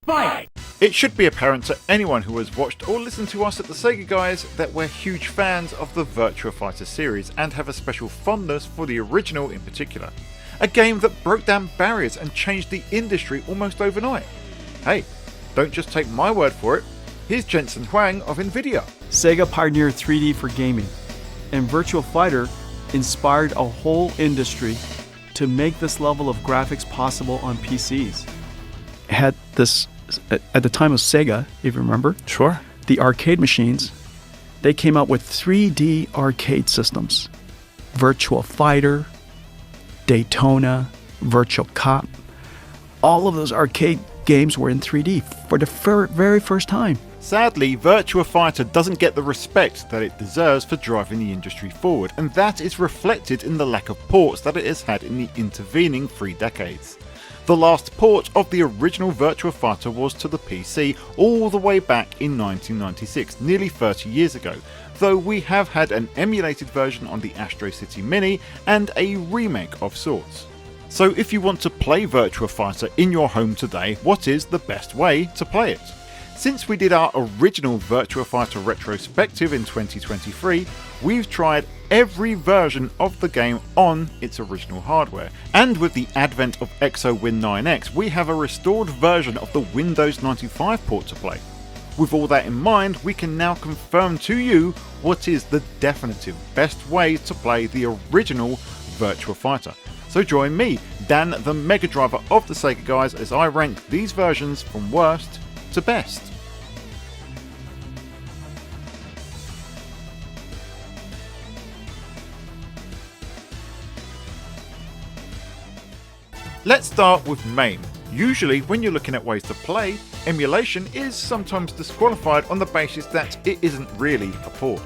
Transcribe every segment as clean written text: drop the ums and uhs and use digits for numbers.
Fight! It should be apparent to anyone who has watched or listened to us at the Sega Guys that we're huge fans of the Virtua Fighter series and have a special fondness for the original in particular. A game that broke down barriers and changed the industry almost overnight. Hey, don't just take my word for it. Here's Jensen Huang of Nvidia. Sega pioneered 3D for gaming, and Virtua Fighter inspired a whole industry to make this level of graphics possible on PCs. It had this, at the time of Sega, if you remember. Sure. The arcade machines, they came out with 3D arcade systems. Virtua Fighter, Daytona, Virtual Cop. All of those arcade games were in 3D for the very first time. Sadly, Virtua Fighter doesn't get the respect that it deserves for driving the industry forward, and that is reflected in the lack of ports that it has had in the intervening 3 decades. The last port of the original Virtua Fighter was to the PC all the way back in 1996, nearly 30 years ago, though we have had an emulated version on the Astro City Mini and a remake of sorts. So if you want to play Virtua Fighter in your home today, what is the best way to play it? Since we did our original Virtua Fighter retrospective in 2023, we've tried every version of the game on its original hardware, and with the advent of ExoWin9X, we have a restored version of the Windows 95 port to play. With all that in mind, we can now confirm to you what is the definitive best way to play the original Virtua Fighter. So join me, Dan the Mega Driver of the Sega Guys, as I rank these versions from worst to best. Let's start with MAME. Usually when you're looking at ways to play, emulation is sometimes disqualified on the basis that it isn't really a port.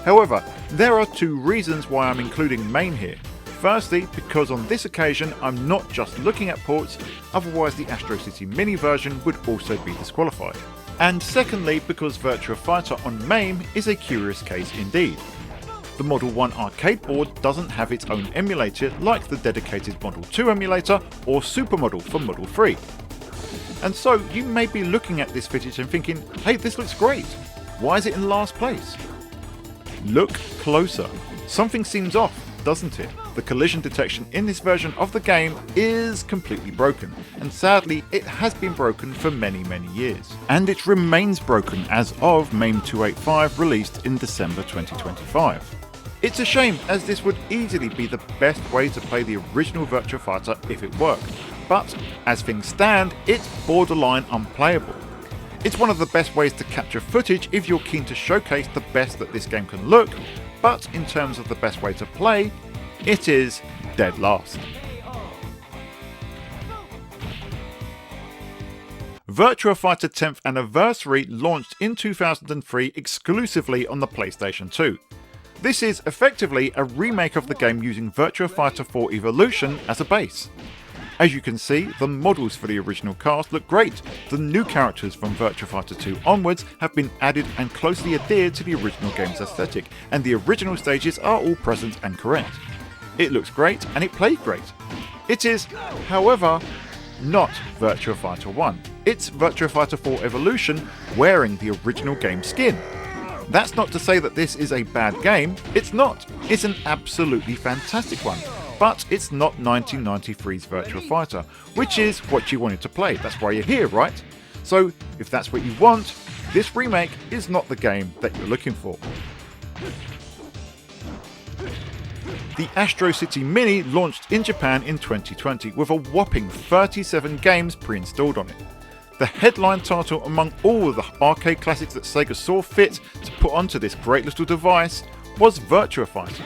However, there are 2 reasons why I'm including MAME here. Firstly, because on this occasion I'm not just looking at ports, otherwise the Astro City Mini version would also be disqualified. And secondly, because Virtua Fighter on MAME is a curious case indeed. The Model 1 arcade board doesn't have its own emulator like the dedicated Model 2 emulator or Supermodel for Model 3. And so you may be looking at this footage and thinking, hey, this looks great, why is it in last place? Look closer. Something seems off, doesn't it? The collision detection in this version of the game is completely broken, and sadly it has been broken for many years. And it remains broken as of MAME 285, released in December 2025. It's a shame, as this would easily be the best way to play the original Virtua Fighter if it worked, but as things stand, it's borderline unplayable. It's one of the best ways to capture footage if you're keen to showcase the best that this game can look, but in terms of the best way to play, it is dead last. Virtua Fighter 10th Anniversary launched in 2003 exclusively on the PlayStation 2. This is effectively a remake of the game using Virtua Fighter 4 Evolution as a base. As you can see, the models for the original cast look great. The new characters from Virtua Fighter 2 onwards have been added and closely adhered to the original game's aesthetic, and the original stages are all present and correct. It looks great and it played great. It is, however, not Virtua Fighter 1. It's Virtua Fighter 4 Evolution wearing the original game skin. That's not to say that this is a bad game, it's not. It's an absolutely fantastic one. But it's not 1993's Virtua Fighter, which is what you wanted to play. That's why you're here, right? So if that's what you want, this remake is not the game that you're looking for. The Astro City Mini launched in Japan in 2020 with a whopping 37 games pre-installed on it. The headline title among all of the arcade classics that Sega saw fit to put onto this great little device was Virtua Fighter.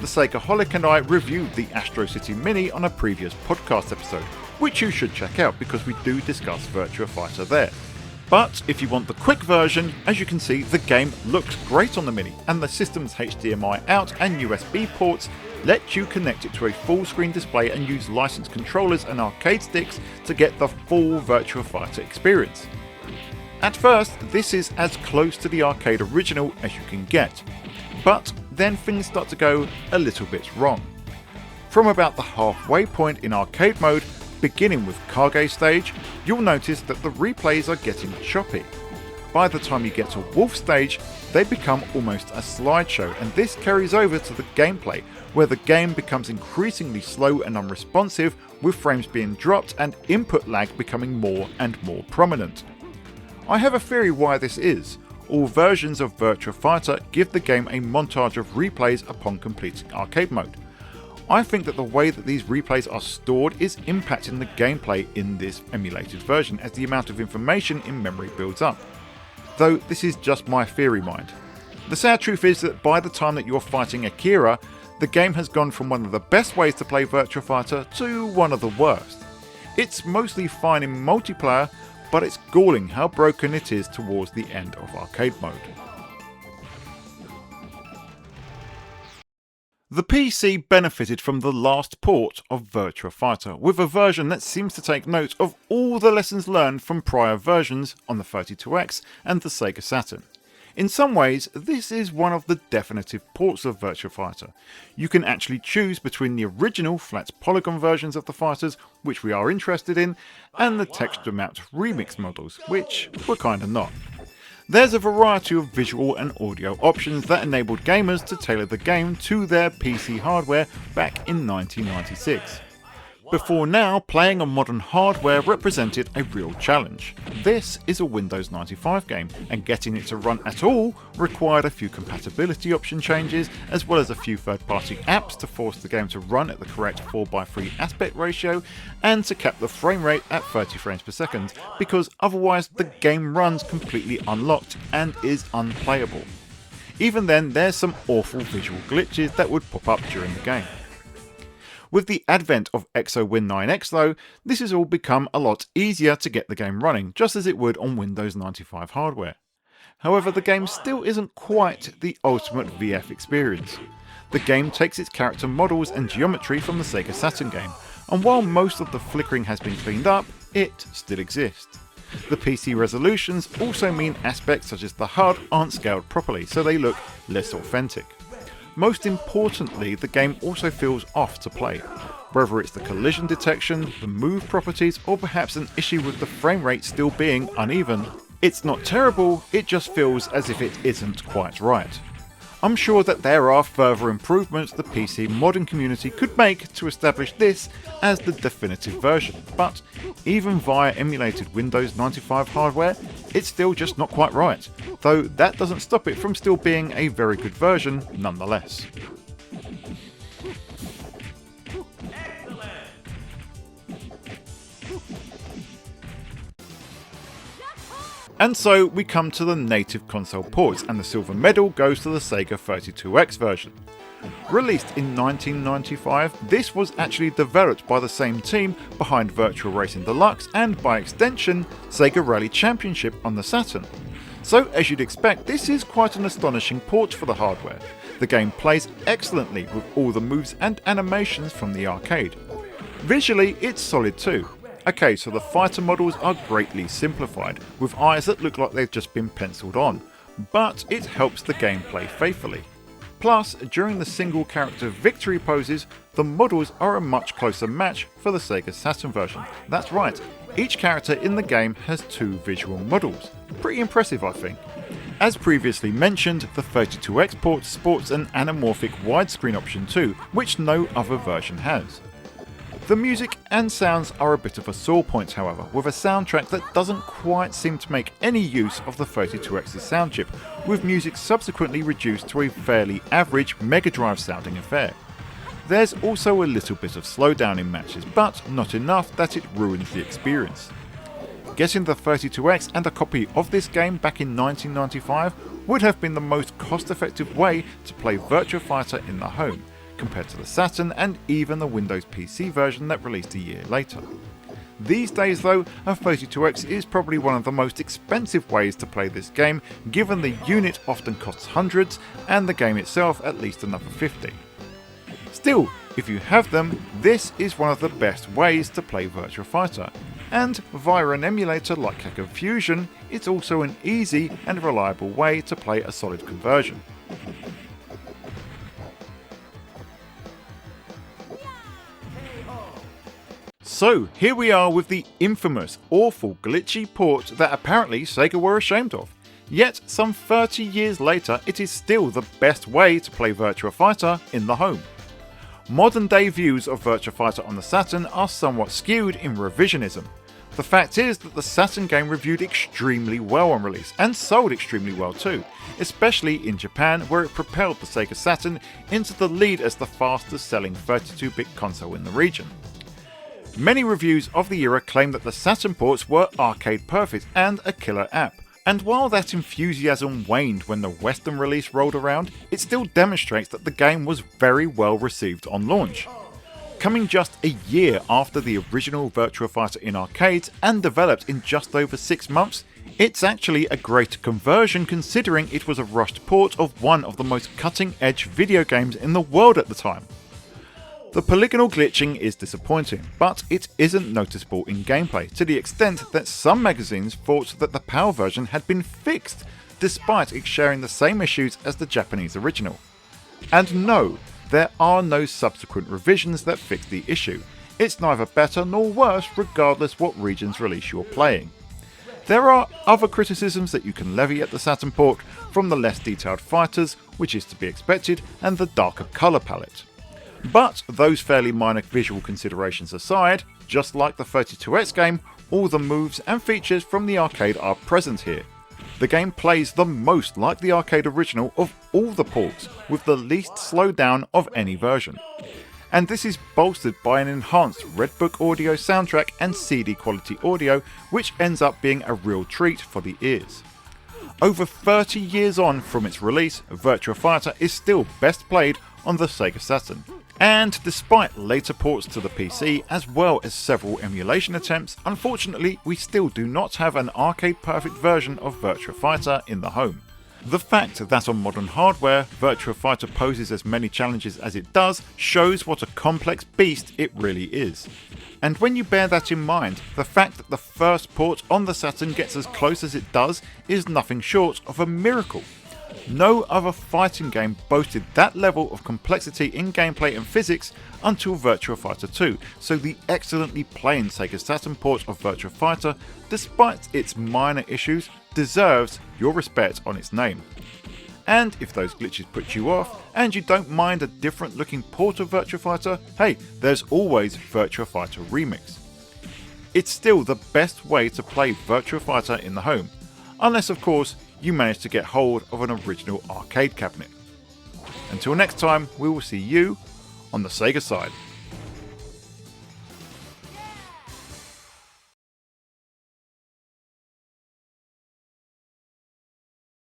The Segaholic and I reviewed the Astro City Mini on a previous podcast episode, which you should check out because we do discuss Virtua Fighter there. But if you want the quick version, as you can see, the game looks great on the Mini, and the system's HDMI out and USB ports let you connect it to a full screen display and use licensed controllers and arcade sticks to get the full Virtua Fighter experience. At first, this is as close to the arcade original as you can get, but then things start to go a little bit wrong. From about the halfway point in arcade mode, Beginning with Kage stage, you'll notice that the replays are getting choppy. By the time you get to Wolf stage, they become almost a slideshow, and this carries over to the gameplay, where the game becomes increasingly slow and unresponsive, with frames being dropped and input lag becoming more and more prominent. I have a theory why this is. All versions of Virtua Fighter give the game a montage of replays upon completing arcade mode. I think that the way that these replays are stored is impacting the gameplay in this emulated version as the amount of information in memory builds up. Though this is just my theory mind. The sad truth is that by the time that you're fighting Akira, the game has gone from one of the best ways to play Virtua Fighter to one of the worst. It's mostly fine in multiplayer, but it's galling how broken it is towards the end of arcade mode. The PC benefited from the last port of Virtua Fighter, with a version that seems to take note of all the lessons learned from prior versions on the 32X and the Sega Saturn. In some ways, this is one of the definitive ports of Virtua Fighter. You can actually choose between the original flat polygon versions of the fighters, which we are interested in, and the texture mapped remix models, which we're kinda not. There's a variety of visual and audio options that enabled gamers to tailor the game to their PC hardware back in 1996. Before now, playing on modern hardware represented a real challenge. This is a Windows 95 game, and getting it to run at all required a few compatibility option changes, as well as a few third-party apps to force the game to run at the correct 4:3 aspect ratio, and to cap the frame rate at 30 frames per second, because otherwise the game runs completely unlocked and is unplayable. Even then, there's some awful visual glitches that would pop up during the game. With the advent of XOWin9X though, this has all become a lot easier to get the game running, just as it would on Windows 95 hardware. However, the game still isn't quite the ultimate VF experience. The game takes its character models and geometry from the Sega Saturn game, and while most of the flickering has been cleaned up, it still exists. The PC resolutions also mean aspects such as the HUD aren't scaled properly, so they look less authentic. Most importantly, the game also feels off to play. Whether it's the collision detection, the move properties, or perhaps an issue with the frame rate still being uneven, it's not terrible, it just feels as if it isn't quite right. I'm sure that there are further improvements the PC modding community could make to establish this as the definitive version, but even via emulated Windows 95 hardware, it's still just not quite right, though that doesn't stop it from still being a very good version nonetheless. And so we come to the native console ports, and the silver medal goes to the Sega 32X version. Released in 1995, this was actually developed by the same team behind Virtua Racing Deluxe and, by extension, Sega Rally Championship on the Saturn. So, as you'd expect, this is quite an astonishing port for the hardware. The game plays excellently with all the moves and animations from the arcade. Visually, it's solid too. Okay, so the fighter models are greatly simplified, with eyes that look like they've just been penciled on, but it helps the game play faithfully. Plus, during the single character victory poses, the models are a much closer match for the Sega Saturn version. That's right, each character in the game has 2 visual models. Pretty impressive, I think. As previously mentioned, the 32X port sports an anamorphic widescreen option too, which no other version has. The music and sounds are a bit of a sore point, however, with a soundtrack that doesn't quite seem to make any use of the 32X's sound chip, with music subsequently reduced to a fairly average Mega Drive sounding affair. There's also a little bit of slowdown in matches, but not enough that it ruins the experience. Getting the 32X and a copy of this game back in 1995 would have been the most cost-effective way to play Virtua Fighter in the home, compared to the Saturn and even the Windows PC version that released a year later. These days though, a 32X is probably one of the most expensive ways to play this game, given the unit often costs hundreds and the game itself at least another 50. Still, if you have them, this is one of the best ways to play Virtua Fighter, and via an emulator like Hacker Fusion, it's also an easy and reliable way to play a solid conversion. So here we are with the infamous, awful, glitchy port that apparently Sega were ashamed of. Yet some 30 years later it is still the best way to play Virtua Fighter in the home. Modern day views of Virtua Fighter on the Saturn are somewhat skewed in revisionism. The fact is that the Saturn game reviewed extremely well on release, and sold extremely well too, especially in Japan where it propelled the Sega Saturn into the lead as the fastest selling 32-bit console in the region. Many reviews of the era claim that the Saturn ports were arcade perfect and a killer app, and while that enthusiasm waned when the Western release rolled around, it still demonstrates that the game was very well received on launch. Coming just a year after the original Virtua Fighter in arcades and developed in just over 6 months, it's actually a great conversion considering it was a rushed port of one of the most cutting-edge video games in the world at the time. The polygonal glitching is disappointing, but it isn't noticeable in gameplay to the extent that some magazines thought that the PAL version had been fixed, despite it sharing the same issues as the Japanese original. And no, there are no subsequent revisions that fix the issue. It's neither better nor worse regardless what region's release you're playing. There are other criticisms that you can levy at the Saturn port, from the less detailed fighters, which is to be expected, and the darker colour palette. But those fairly minor visual considerations aside, just like the 32X game, all the moves and features from the arcade are present here. The game plays the most like the arcade original of all the ports, with the least slowdown of any version. And this is bolstered by an enhanced Red Book audio soundtrack and CD quality audio, which ends up being a real treat for the ears. Over 30 years on from its release, Virtua Fighter is still best played on the Sega Saturn. And despite later ports to the PC as well as several emulation attempts, unfortunately we still do not have an arcade perfect version of Virtua Fighter in the home. The fact that on modern hardware Virtua Fighter poses as many challenges as it does shows what a complex beast it really is. And when you bear that in mind, the fact that the first port on the Saturn gets as close as it does is nothing short of a miracle. No other fighting game boasted that level of complexity in gameplay and physics until Virtua Fighter 2, so the excellently plain Sega Saturn port of Virtua Fighter, despite its minor issues, deserves your respect on its name. And if those glitches put you off, and you don't mind a different looking port of Virtua Fighter, hey, there's always Virtua Fighter Remix. It's still the best way to play Virtua Fighter in the home, unless of course you manage to get hold of an original arcade cabinet. Until next time, we will see you on the Sega side.